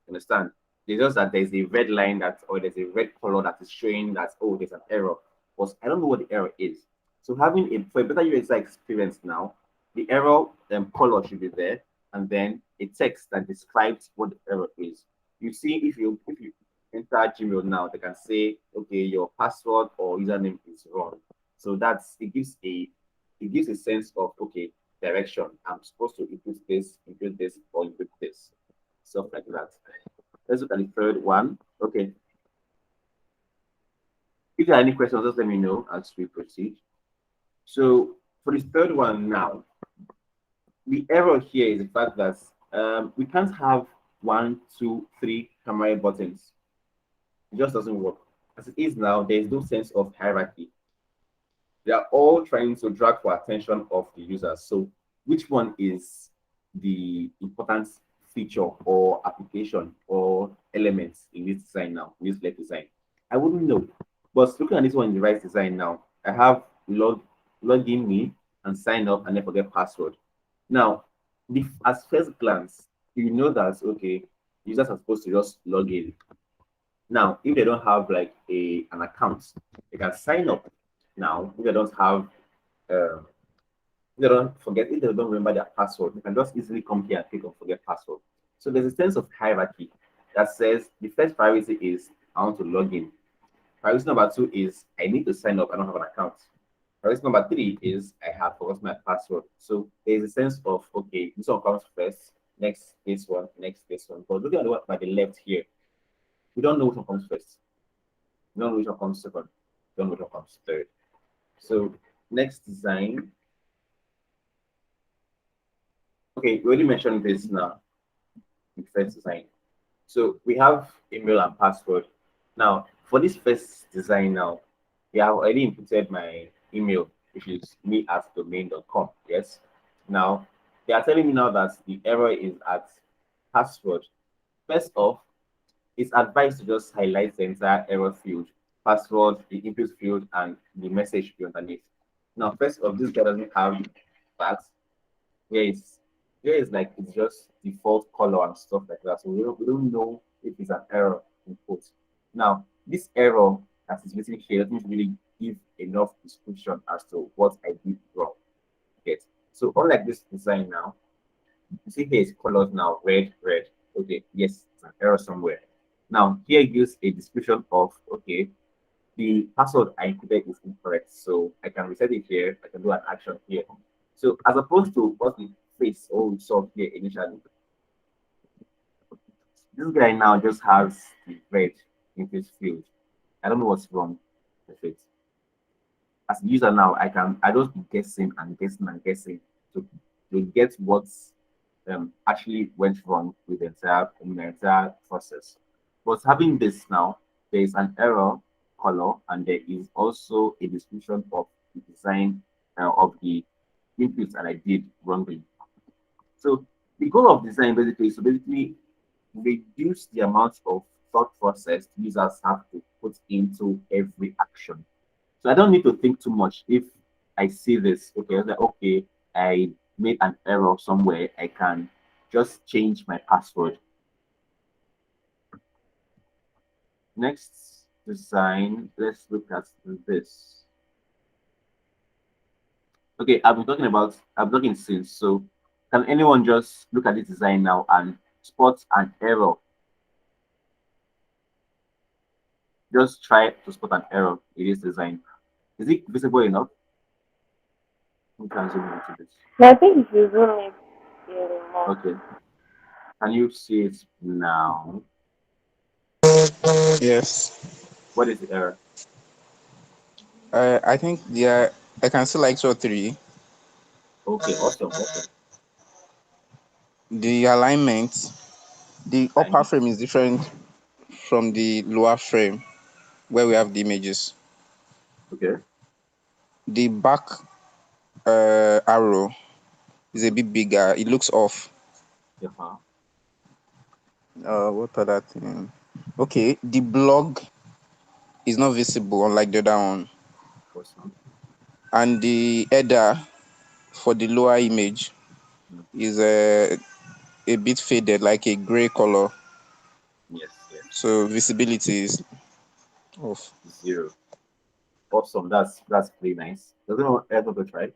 S1: Understand? It's just that there's a red line that or there's a red color that is showing that oh there's an error. But I don't know what the error is. So having a for a better user experience now, the error color should be there, and then a text that describes what the error is. You see, if you enter Gmail now, they can say, okay, your password or username is wrong. So that's it gives a sense of okay direction. I'm supposed to input this, or input this, stuff like that. Let's look at the third one. Okay. If there are any questions, just let me know as we proceed. So for the third one now, the error here is the fact that we can't have one, two, three camera buttons. It just doesn't work. As it is now, there is no sense of hierarchy. They are all trying to drag for attention of the users. So which one is the important feature or application or elements in this design now, in this left design? I wouldn't know. But looking at this one in the right design now, I have log in me and sign up and then forget password. Now, as first glance, you know that okay, users are supposed to just log in. Now, if they don't have like an account, they can sign up. Now, if they don't have um, if they don't forget, if they don't remember their password, they can just easily come here and click on forget password. So there's a sense of hierarchy that says the first priority is I want to log in. Priority number two is I need to sign up. I don't have an account. Priority number three is I have forgotten my password. So there's a sense of okay, this one comes first, next this one, next this one. But looking at the one by the left here, we don't know which one comes first. We don't know which one comes second. We don't know which one comes third. So next design. Okay, we already mentioned this now. The first design. So we have email and password. Now for this first design now, we have already inputted my email, which is me@domain.com. Yes. Now they are telling me now that the error is at password. First off, it's advised to just highlight the entire error field, password, the input field, and the message field underneath. Now, first off, this guy doesn't have that. Here is here is like it's just default color and stuff like that. So we don't know if it's an error in quotes. Now, this error that is written here doesn't really give enough description as to what I did wrong. Yet. So unlike this design now, you see here is colored now, red, red. Okay, yes, it's an error somewhere. Now here it gives a description of okay, the password I included is incorrect. So I can reset it here, I can do an action here. So as opposed to what we face or we saw here initially, this guy now just has the red in his field. I don't know what's wrong with it. As a user now, I just be guessing and guessing and guessing to get what's actually went wrong with the entire process. But having this now, there is an error color and there is also a description of the design of the inputs that I did wrongly. So the goal of design basically is to basically reduce the amount of thought process users have to put into every action. So I don't need to think too much if I see this. Okay, like, okay, I made an error somewhere. I can just change my password. Next design, let's look at this. Okay, I've been talking since. So can anyone just look at this design now and spot an error? Just try to spot an error in this design. Is it visible enough? You can zoom into this.
S3: No, I think if you zoom it more.
S1: Okay. Can you see it now?
S2: Yes.
S1: What is the error?
S2: I think yeah, I can see like two or three.
S1: Okay, awesome, awesome.
S2: The alignment, the upper
S1: Alignment.
S2: frame is different from the lower frame where we have the images.
S1: Okay.
S2: The back arrow is a bit bigger. It looks off.
S1: Uh-huh.
S2: What other thing? Okay, the blog is not visible unlike the other one,
S1: Awesome.
S2: and the header for the lower image
S1: Mm.
S2: is a bit faded, like a gray color.
S1: Yes, yes.
S2: So visibility is off.
S1: Zero. Awesome. That's pretty nice. Does anyone ever to try?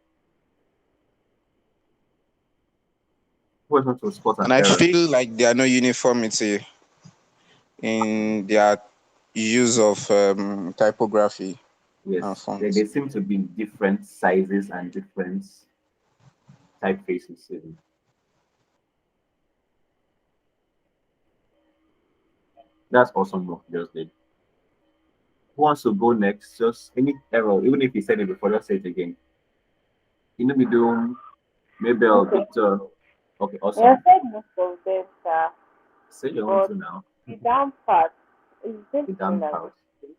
S1: Who wants to spot an
S2: And I
S1: error?
S2: feel like there are no uniformity in their use of typography and
S1: Yes. They
S2: fonts.
S1: seem to be different sizes and different typefaces. Even. That's awesome work you just did. Who wants to go next? Just any error, even if you said it before, just say it again. You know, we do Mabel,
S3: Okay.
S1: Victor. Okay,
S3: We have
S1: awesome.
S3: said most of them, sir,
S1: Say your own
S3: but
S1: too now.
S3: the down part is the same
S1: The
S3: thing
S1: down
S3: as
S1: part.
S3: this.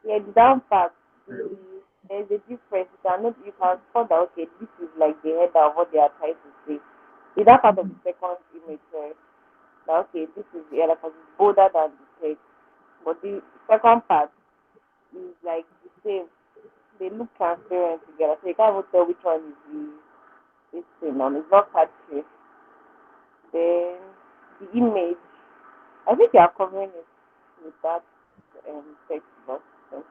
S3: Yeah, the down part, there's a difference. You can spot that, okay, this is like the header of what they are trying to say. In that part of
S1: Mhm.
S3: the second image, that, okay, this is the header because it's bolder than the text. But the second part is like the same. They look transparent together, so you can't even tell which one is this thing on. It's not catchy. Then the image, I think you are covering it with that text box. So,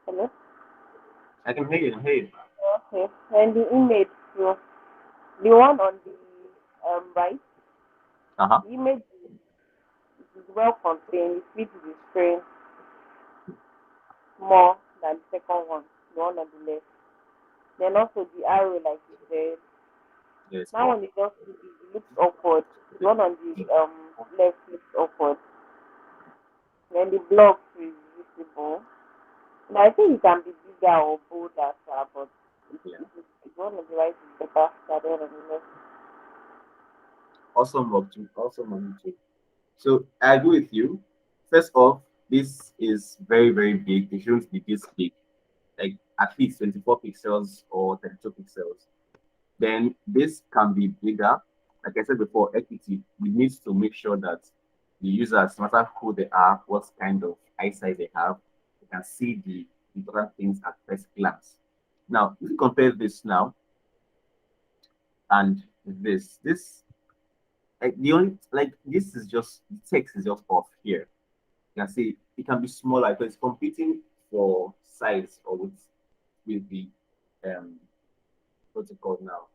S3: hello?
S1: I can hear you. Hear you.
S3: Okay. And the image, so the one on the right,
S1: Uh-huh.
S3: the image is well contained. It fits the screen more than the second one, the one on the left. Then also the arrow, like you said,
S1: Yes,
S3: that
S1: off.
S3: one is just too big. It looks awkward. The one on the left looks awkward. Then the block is visible. And I think it can be bigger or bolder, but
S1: Yeah.
S3: it's one of the right is better than the one on the left.
S1: Awesome work too. Awesome on too. So I agree with you. First off, this is very, very big. It shouldn't be this big. Like at least 24 pixels or 32 pixels. Then this can be bigger. Like I said before, equity, we need to make sure that the users, no matter who they are, what kind of eyesight they have, they can see the important things at first glance. Now, if you compare this now and this like the only like this is just the text is just off here. You can see it can be smaller because it's competing for size or with the um what's it called now?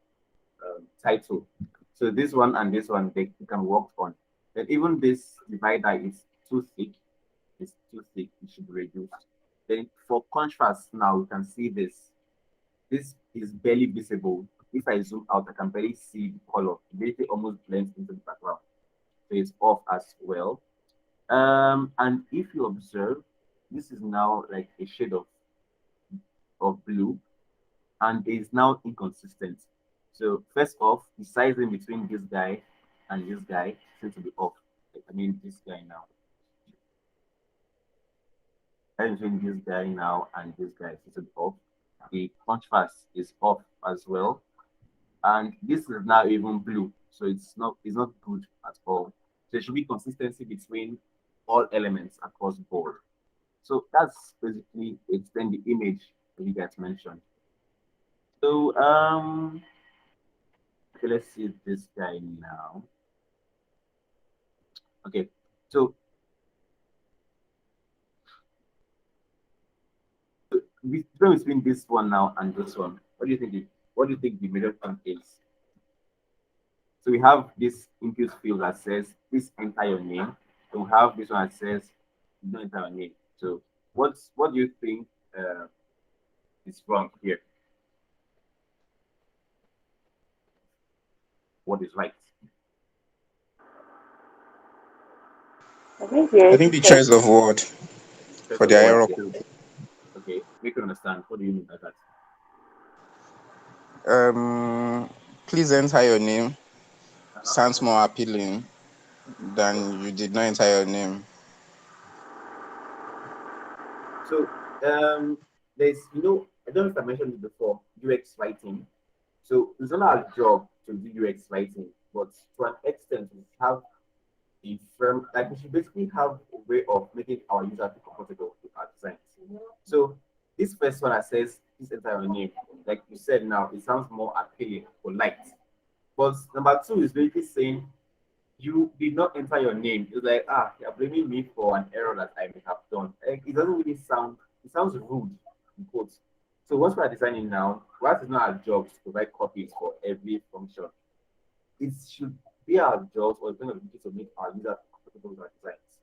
S1: Title. So this one and this one they can work on. But even this divider is too thick. It's too thick. It should be reduced. Then for contrast now, we can see this. This is barely visible. If I zoom out, I can barely see the color. It basically almost blends into the background. So it's off as well. And if you observe, this is now like a shade of blue and is now inconsistent. So first off, the sizing between this guy and this guy seems to be off. I mean this guy now. Between this guy now and this guy seems to be off. The contrast is off as well. And this is now even blue. So it's not good at all. So there should be consistency between all elements across the board. So that's basically it's then the image that you guys mentioned. So okay, let's see this guy now. Okay, so the difference between this one now and this one, what do you think? What do you think the major thing is? So we have this input field that says please enter your name. we have this one that says you don't enter your name. So what do you think is wrong here? What is right?
S3: I think you
S2: I
S3: already
S2: think the
S3: said
S2: choice of word
S1: First
S2: for
S1: of
S2: the
S1: all, yeah.
S2: hierarchy.
S1: Okay, make you understand. What do you mean by that?
S2: Please enter your name
S1: Uh-huh.
S2: sounds more appealing than you did not enter your name.
S1: So there's I don't know if I mentioned it before, UX writing. So it's not our job to do UX writing, but to an extent we have a firm like we should basically have a way of making our user feel comfortable with our designs. So this first one that says please enter your name, like you said now, it sounds more appealing, polite. But number two is basically saying you did not enter your name. It's like, you're blaming me for an error that I may have done. Like, it doesn't really sound, it sounds rude, in quotes. So once we are designing now, whilst it's not our job to provide copies for every function, it should be our job or kind of duty to make our users comfortable with our designs.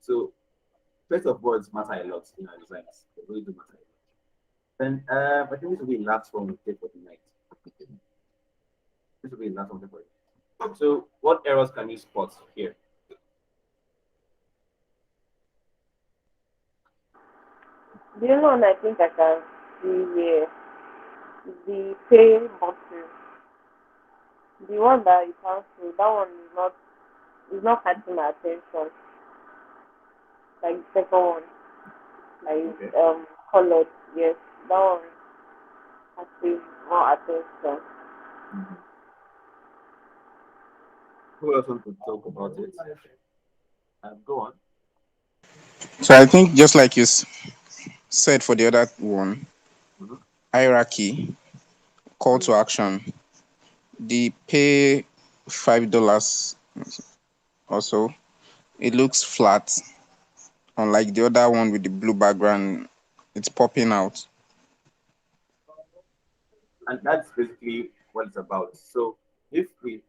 S1: So first of words matter a lot in our designs. They really do matter a lot. Then I think this will be the last one we take for the night. This will be the last one we take for it. So what errors can you spot here?
S3: the only one I think I can see here is the pay button. The one that you can't see, that one is not catching my attention. Like the second one,
S1: Okay.
S3: like colored, yes, that one catches more attention.
S1: Mhm. Who else want to talk about it? Go on.
S2: So I think just like you said for the other one,
S1: Mhm.
S2: hierarchy, call to action, the pay $5 or so, it looks flat, unlike the other one with the blue background, it's popping out.
S1: And that's basically what it's about. So if we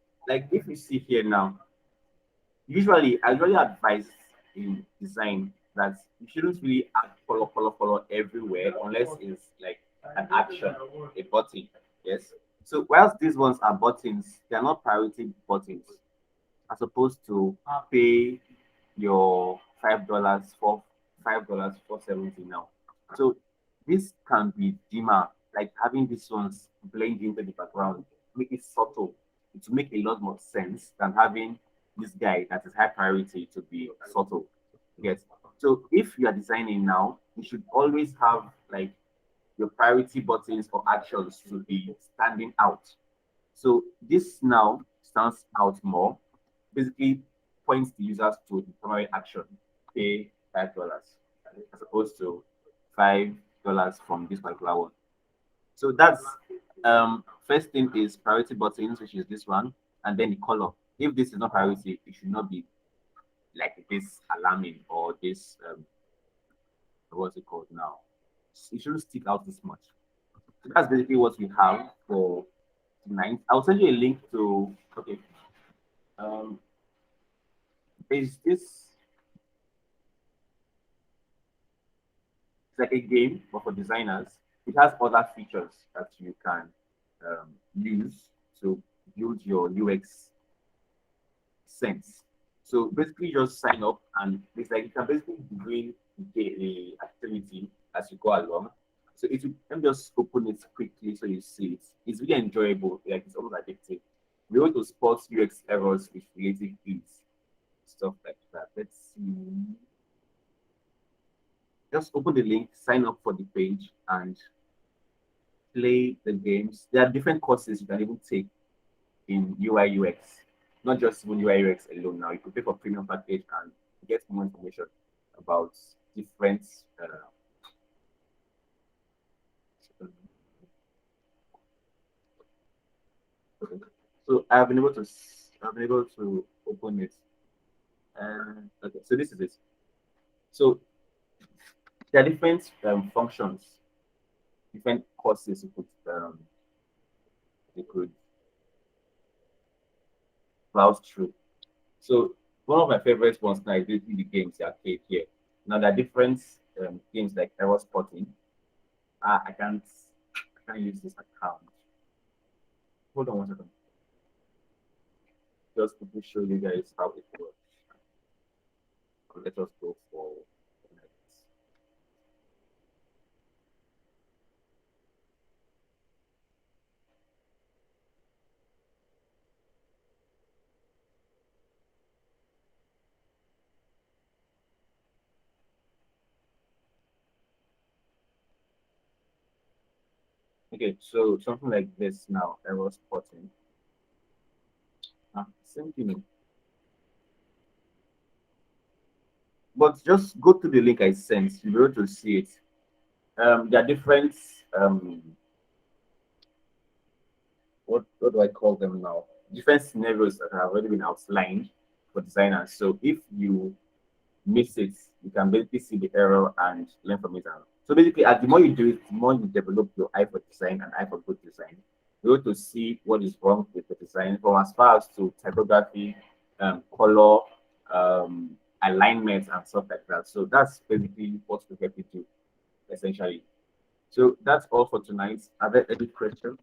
S1: see here now, I usually advise in design that you shouldn't really add color everywhere unless it's like an action, a button. Yes. So whilst these ones are buttons, they are not priority buttons, as opposed to pay your $5 $4.70 now. So this can be dimmer, like having these ones blend into the background, make it subtle. It will make a lot more sense than having this guy that is high priority to be subtle. Yes. So if you are designing now, you should always have like your priority buttons or actions to be standing out. So this now stands out more, basically points the users to the primary action, pay $5 as opposed to $5 from this particular one. So that's first thing is priority buttons, which is this one, and then the color. If this is not priority, it should not be like this alarming or this what's it called now? It shouldn't stick out this much. So that's basically what we have for tonight. I'll send you a link to um is this it's like a game but for designers. It has other features that you can use to build your UX sense. So basically just sign up and it's like you can basically be doing the activity as you go along. So let me just open it quickly so you see it. It's really enjoyable, like it's almost addictive. We're able to spot UX errors with relative ease, stuff like that. Let's see. Just open the link, sign up for the page, and play the games. There are different courses you can even take in UI UX, not just even UI UX alone. Now you could pay for premium package and get more information about different. So I've been able to open it. Okay, so this is it. So there are different functions, different courses you could browse through. So one of my favorite ones now is basically the games arcade here. Now there are different games like error spotting. I can't use this account. Hold on one second. Just to show you guys how it works. Let us go for the next. Okay, so something like this now, error spotting. Same thing. But just go to the link I sent. You'll be able to see it. There are different um what do I call them now? Different scenarios that have already been outlined for designers. So if you miss it, you can basically see the error and learn from it. So basically, as the more you do it, the more you develop your eye for design and eye for good design. You're able to see what is wrong with the design from as far as to typography, color, alignment, and stuff like that. So that's basically what we help you do, essentially. So that's all for tonight. Are there any questions?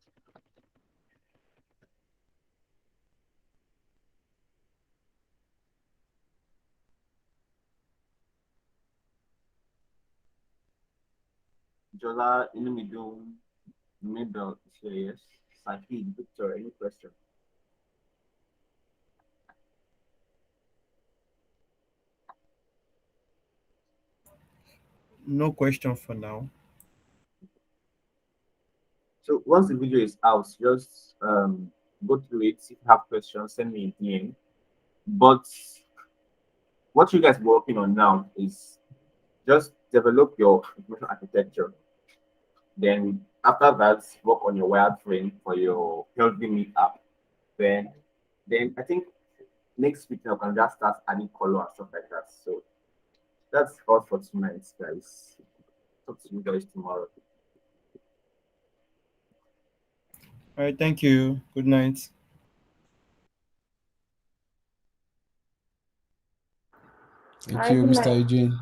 S1: Jola, Inumidum, Middle, yes. Sahid, Victor, any question?
S4: No question for now.
S1: So once the video is out, just go through it. If you have questions, send me a DM. But what you guys are working on now is just develop your information architecture. Then after that, work on your wireframe for your healthy meet app. Then then I think next week I can just start adding color and stuff like that. So that's all for tonight, guys. Talk to you guys tomorrow.
S4: All right, thank you. Good night.
S5: Thank
S3: All right,
S5: you,
S3: good
S5: Mr.
S3: night.
S5: Eugene.